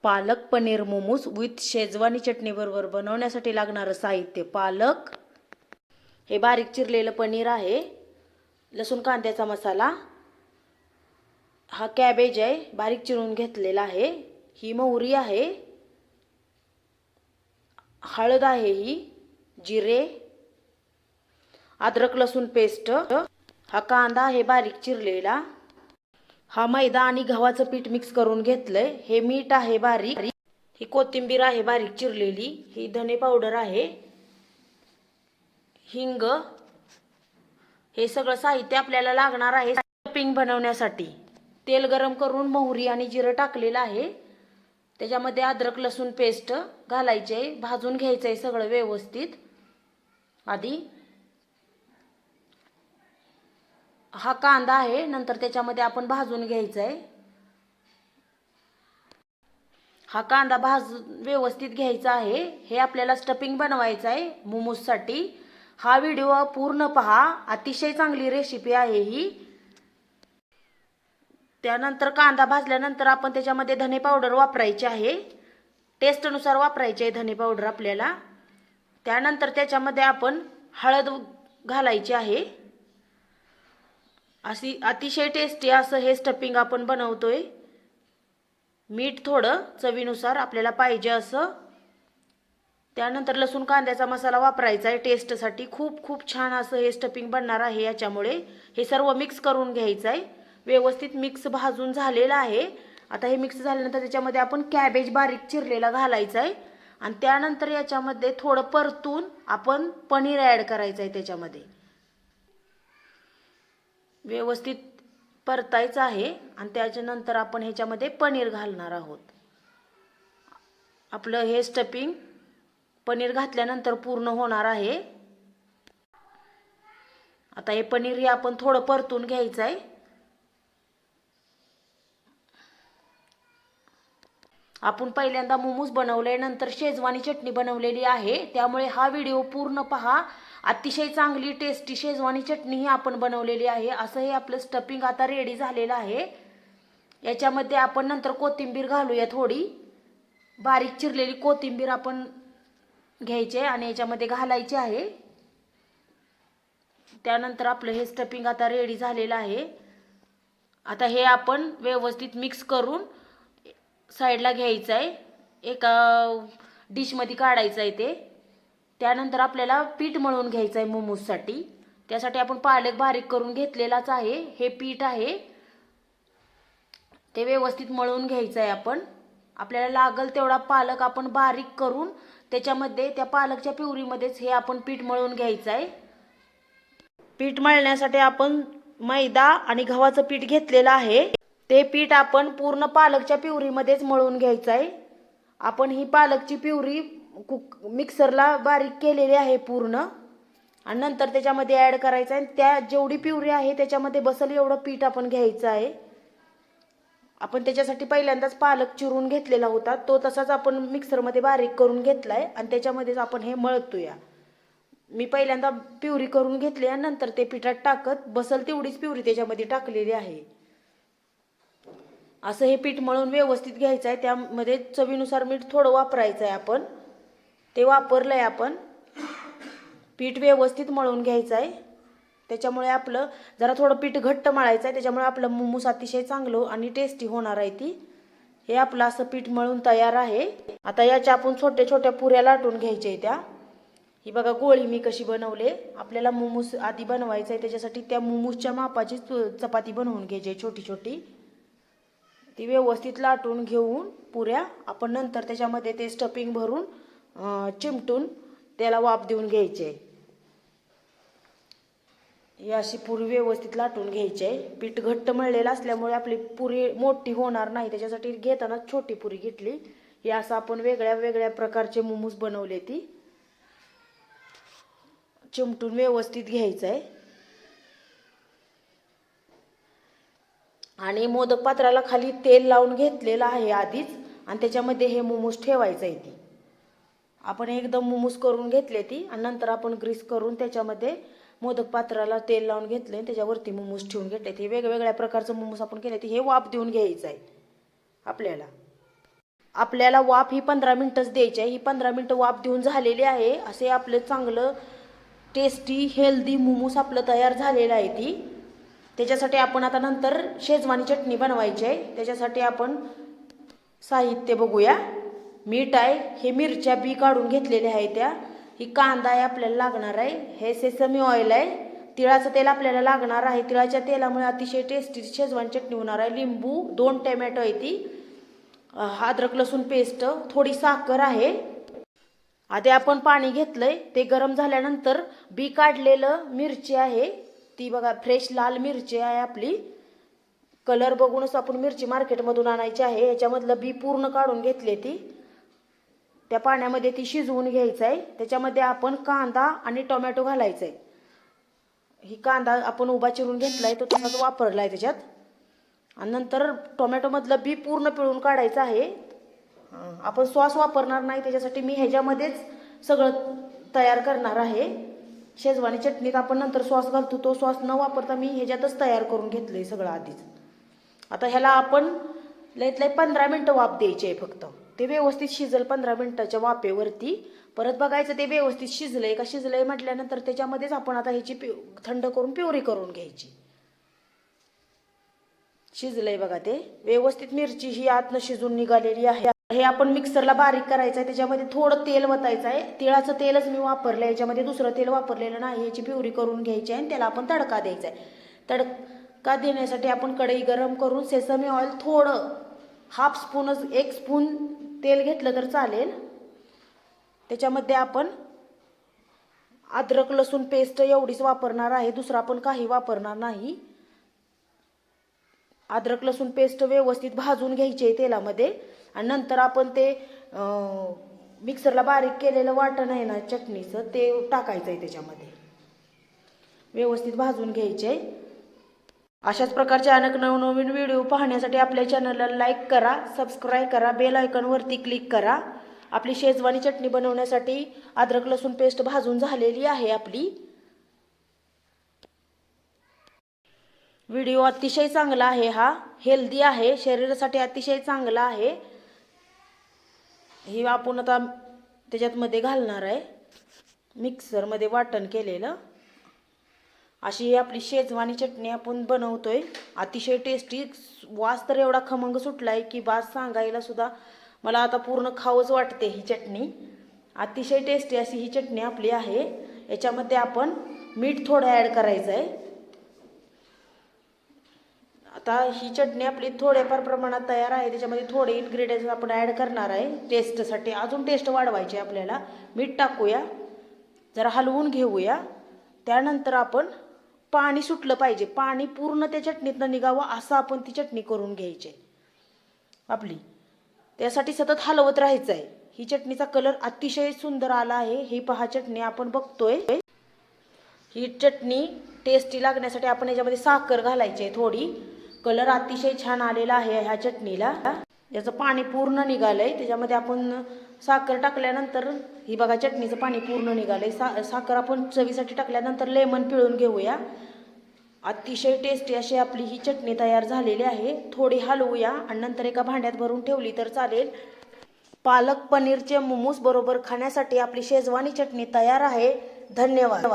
Palak paneer momos with Shejwani चटणी बरोबर बनवण्यासाठी लागणारं साहित्य: पालक, हे बारीक चिरलेलं पनीर आहे, लसूण कांद्याचा मसाला, हा कॅबेज आहे बारीक चिरून घेतलेला आहे, ही मोहरी आहे, हळद आहे, ही जिरे, अद्रक लसूण पेस्ट, हा कांदा आहे बारीक चिरलेला, हा मैदा आणि गव्हाचं पीठ मिक्स करून घेतलंय, हे मीठ आहे बारीक, ही कोथिंबीर आहे बारीक चिरलेली, ही धने पावडर आहे, हिंग, हे सगळं साहित्य आपल्याला लागणार आहे स्टफिंग बनवण्यासाठी. तेल गरम करून मोहरी आणि जिरं टाकलेलं आहे, त्याच्यामध्ये अद्रक लसूण पेस्ट घालायचे, भाजून घ्यायचंय सगळं व्यवस्थित. आधी हा कांदा आहे, नंतर त्याच्यामध्ये आपण भाजून घ्यायचा आहे. हा कांदा व्यवस्थित घ्यायचा आहे. हे आपल्याला स्टफिंग बनवायचं आहे मोमोजसाठी. हा व्हिडिओ पूर्ण पहा, अतिशय चांगली रेसिपी आहे ही. त्यानंतर कांदा भाजल्यानंतर आपण त्याच्यामध्ये धने पावडर वापरायची आहे, टेस्टनुसार वापरायची आहे धने पावडर आपल्याला. त्यानंतर त्याच्यामध्ये आपण हळद घालायची आहे. अशी अतिशय टेस्टी असं हे स्टफिंग आपण बनवतोय. मीठ थोडं चवीनुसार आपल्याला पाहिजे असं. त्यानंतर लसूण कांद्याचा मसाला वापरायचा आहे टेस्टसाठी. खूप खूप छान असं हे स्टफिंग बनणार आहे याच्यामुळे. हे सर्व मिक्स करून घ्यायचं आहे. व्यवस्थित मिक्स भाजून झालेलं आहे. आता हे मिक्स झाल्यानंतर त्याच्यामध्ये आपण कॅबेज बारीक चिरलेला घालायचा आहे आणि त्यानंतर याच्यामध्ये थोडं परतून आपण पनीर ॲड करायचं आहे. त्याच्यामध्ये व्यवस्थित परतायचं आहे आणि त्याच्यानंतर आपण ह्याच्यामध्ये पनीर घालणार आहोत. आपलं हे स्टफिंग पनीर घातल्यानंतर पूर्ण होणार आहे. आता हे पनीर हे आपण थोडं परतून घ्यायचं आहे. आपण पहिल्यांदा मोमोज बनवले, नंतर शेजवानी चटणी बनवलेली आहे, त्यामुळे हा व्हिडिओ पूर्ण पहा. अतिशय चांगली टेस्टी शेजवानी चटणी ही आपण बनवलेली आहे. असं हे आपलं स्टफिंग आता रेडी झालेलं आहे. याच्यामध्ये आपण नंतर कोथिंबीर घालूया, थोडी बारीक चिरलेली कोथिंबीर आपण घ्यायची आणि याच्यामध्ये घालायची आहे. त्यानंतर आपलं हे स्टफिंग आता रेडी झालेलं आहे. आता हे आपण व्यवस्थित मिक्स करून साईडला घ्यायचं आहे, एका डिशमध्ये काढायचं आहे ते. त्यानंतर आपल्याला पीठ मळून घ्यायचं आहे मोमोजसाठी. त्यासाठी आपण पालक बारीक करून घेतलेलाच आहे, हे पीठ आहे ते व्यवस्थित मळून घ्यायचं आहे. आपल्याला लागल तेवढा पालक आपण बारीक करून त्याच्यामध्ये त्या पालकच्या प्युरीमध्येच हे आपण पीठ मळून घ्यायचं आहे. पीठ मळण्यासाठी आपण मैदा आणि गव्हाचं पीठ घेतलेलं आहे. ते पीठ आपण पूर्ण पालकच्या प्युरीमध्येच मळून घ्यायचं आहे. आपण ही पालकची प्युरी मिक्सरला बारीक केलेली आहे पूर्ण आणि नंतर त्याच्यामध्ये ॲड करायचं आहे. त्या जेवढी प्युरी आहे त्याच्यामध्ये बसल एवढं पीठ आपण घ्यायचं आहे. आपण त्याच्यासाठी पहिल्यांदाच पालक चिरून घेतलेला होता, तो तसाच आपण मिक्सरमध्ये बारीक करून घेतलाय आणि त्याच्यामध्येच आपण हे मळतोया. मी पहिल्यांदा प्युरी करून घेतली आणि नंतर ते पिठात टाकत बसल तेवढीच प्युरी त्याच्यामध्ये टाकलेली आहे. असं हे पीठ मळून व्यवस्थित घ्यायचं आहे. त्यामध्ये चवीनुसार मीठ थोडं वापरायचं आहे, आपण ते वापरलंय. आपण पीठ व्यवस्थित मळून घ्यायचं आहे. त्याच्यामुळे आपलं जरा थोडं पीठ घट्ट मळायचं आहे, त्याच्यामुळे आपलं मोमोज अतिशय चांगलं आणि टेस्टी होणार आहे ती. हे आपलं असं पीठ मळून तयार आहे. आता याच्या आपण छोट्या छोट्या पुऱ्या लाटून घ्यायच्या त्या. ही बघा गोळी मी कशी बनवले. आपल्याला मोमोज आधी बनवायचं आहे, त्याच्यासाठी त्या मोमोजच्या मापाची चपाती बनवून घ्यायची आहे छोटी छोटी. ती व्यवस्थित लाटून घेऊन पुऱ्या आपण नंतर त्याच्यामध्ये ते स्टफिंग भरून चिमटून त्याला वाफ देऊन घ्यायचे. ही अशी पुरी व्यवस्थित लाटून घ्यायची आहे. पीठ घट्ट मळलेलं असल्यामुळे आपली पुरी मोठी होणार नाही, त्याच्यासाठी घेताना छोटी पुरी घेतली. ही असं आपण वेगळ्या वेगळ्या प्रकारचे मोमोज बनवले. ती चिमटून व्यवस्थित घ्यायचं आहे आणि मोदक पात्राला खाली तेल लावून घेतलेलं आहे आधीच आणि त्याच्यामध्ये हे मोमोज ठेवायचं आहे. ती आपण एकदम मोमोज करून घेतले ती आणि नंतर आपण ग्रीस करून त्याच्यामध्ये मोदक पात्राला तेल लावून घेतले आणि त्याच्यावरती मोमोज ठेवून घेतले. ते वेगवेगळ्या प्रकारचं मोमोज आपण केले ते हे वाफ देऊन घ्यायचं आहे आपल्याला. आपल्याला वाफ ही 15 मिनटंच द्यायची आहे। ही 15 मिनटं वाफ देऊन झालेली आहे। असे आपले चांगलं टेस्टी हेल्दी मोमोज आपलं तयार झालेलं आहे ती। त्याच्यासाठी आपण आता नंतर शेजवानी चटणी बनवायची आहे। त्याच्यासाठी आपण साहित्य बघूया। मीठ आहे, हे मिरच्या बी काढून घेतलेल्या आहे त्या, ही कांदा आहे आपल्याला लागणार आहे, हे सेसमी ऑइल आहे, तिळाचं तेल आपल्याला लागणार आहे। तिळाच्या तेलामुळे अतिशय टेस्टी शेजवान चटणी होणार आहे। लिंबू, 2 टोमॅटो आहे ती, अद्रक लसूण पेस्ट, थोडी साखर आहे। आधी आपण पाणी घेतलंय, ते गरम झाल्यानंतर बी काढलेलं मिरची आहे ती बघा, फ्रेश लाल मिरची आहे आपली। कलर बघूनच आपण मिरची मार्केटमधून आणायची आहे। याच्यामधलं बी पूर्ण काढून घेतले ती, त्या पाण्यामध्ये ती शिजवून घ्यायचं आहे। त्याच्यामध्ये आपण कांदा आणि टोमॅटो घालायचं आहे। ही कांदा आपण उभा चिरून घेतलाय, तो तसाच वापरलाय त्याच्यात, आणि नंतर टोमॅटोमधलं बी पूर्ण पिळून काढायचं आहे। आपण सॉस वापरणार नाही, त्याच्यासाठी मी ह्याच्यामध्येच सगळं तयार करणार आहे। शेजवानी चटणीत आपण नंतर सॉस घालतो, तो सॉस न वापरता मी ह्याच्यातच तयार करून घेतलंय सगळं आधीच। आता ह्याला आपण लईत लई 15 मिनटं वाफ द्यायची आहे फक्त, ते व्यवस्थित शिजल 15 मिनटाच्या वाफेवरती। परत बघायचं ते व्यवस्थित शिजलंय का, शिजलंय म्हटल्यानंतर त्याच्यामध्येच आपण आता ह्याची थंड करून प्युरी करून घ्यायची। शिजलंय बघा ते व्यवस्थित, मिरची ही आतनं शिजून निघालेली आहे। हे आपण मिक्सरला बारीक करायचं आहे, त्याच्यामध्ये थोडं तेल वतायचं आहे। तिळाचं तेलच मी वापरलं, याच्यामध्ये दुसरं तेल वापरलेलं नाही। याची प्युरी करून घ्यायची आहे आणि त्याला आपण तडका द्यायचा आहे। तडका देण्यासाठी आपण कढई गरम करून सेसमी ऑइल थोडं, हाफ स्पूनच, 1 स्पून तेल घेतलं तर चालेल। त्याच्यामध्ये आपण अद्रक लसूण पेस्ट एवढीच वापरणार आहे, दुसरा आपण काही वापरणार नाही। अद्रक लसूण पेस्ट व्यवस्थित भाजून घ्यायची आहे तेलामध्ये, आणि नंतर आपण ते मिक्सरला बारीक केलेलं वाटण आहे ना चटणीचं, ते टाकायचं आहे त्याच्यामध्ये, व्यवस्थित भाजून घ्यायचे। अशाच प्रकारचे अनेक नवनवीन व्हिडिओ पाहण्यासाठी आपल्या चॅनलला लाईक करा, सबस्क्राईब करा, बेल आयकॉनवरती क्लिक करा। आपली शेजवानी चटणी बनवण्यासाठी अद्रक लसूण पेस्ट भाजून झालेली आहे आपली। व्हिडिओ अतिशय चांगला आहे, हा हेल्दी आहे, शरीरासाठी अतिशय चांगला आहे। हे आपण आता त्याच्यात मध्ये घालणार आहे, मिक्सरमध्ये वाटण केलेलं। अशी आपली शेजवानी चटणी आपण बनवतोय, अतिशय टेस्टी। वास तर एवढा खमंग सुटलाय की बास सांगायला सुद्धा मला आता पूर्ण खावंच वाटते ही चटणी। अतिशय टेस्टी अशी ही चटणी आपली आहे। याच्यामध्ये आपण मीठ थोडं ॲड करायचं आहे। आता ही चटणी आपली थोड्याफार प्रमाणात तयार आहे, त्याच्यामध्ये थोडे इन्ग्रेडियंट्स आपण ॲड करणार आहे टेस्टसाठी, अजून टेस्ट वाढवायची आपल्याला। मीठ टाकूया, जरा हलवून घेऊया, त्यानंतर आपण पाणी सुटलं पाहिजे, पाणी पूर्ण त्या चटणीतनं निघावं असं आपण ती चटणी करून घ्यायची आपली। त्यासाठी सतत हलवत राहायचं आहे। ही चटणीचा कलर अतिशय सुंदर आला आहे, ही पहा चटणी आपण बघतोय। ही चटणी टेस्टी लागण्यासाठी आपण याच्यामध्ये साखर घालायची आहे थोडी। कलर अतिशय छान आलेला आहे ह्या चटणीला, याचं पाणी पूर्ण निघालंय। त्याच्यामध्ये आपण साखर टाकल्यानंतर ही बघा चटणीचं पाणी पूर्ण निघालंय। साखर आपण चवीसाठी टाकल्यानंतर लेमन पिळून घेऊया। अतिशय टेस्टी अशी आपली ही चटणी तयार झालेली आहे। थोडी हलवूया आणि नंतर एका भांड्यात भरून ठेवली तर चालेल। पालक पनीरचे मोमोज बरोबर खाण्यासाठी आपली शेजवानी चटणी तयार आहे। धन्यवाद।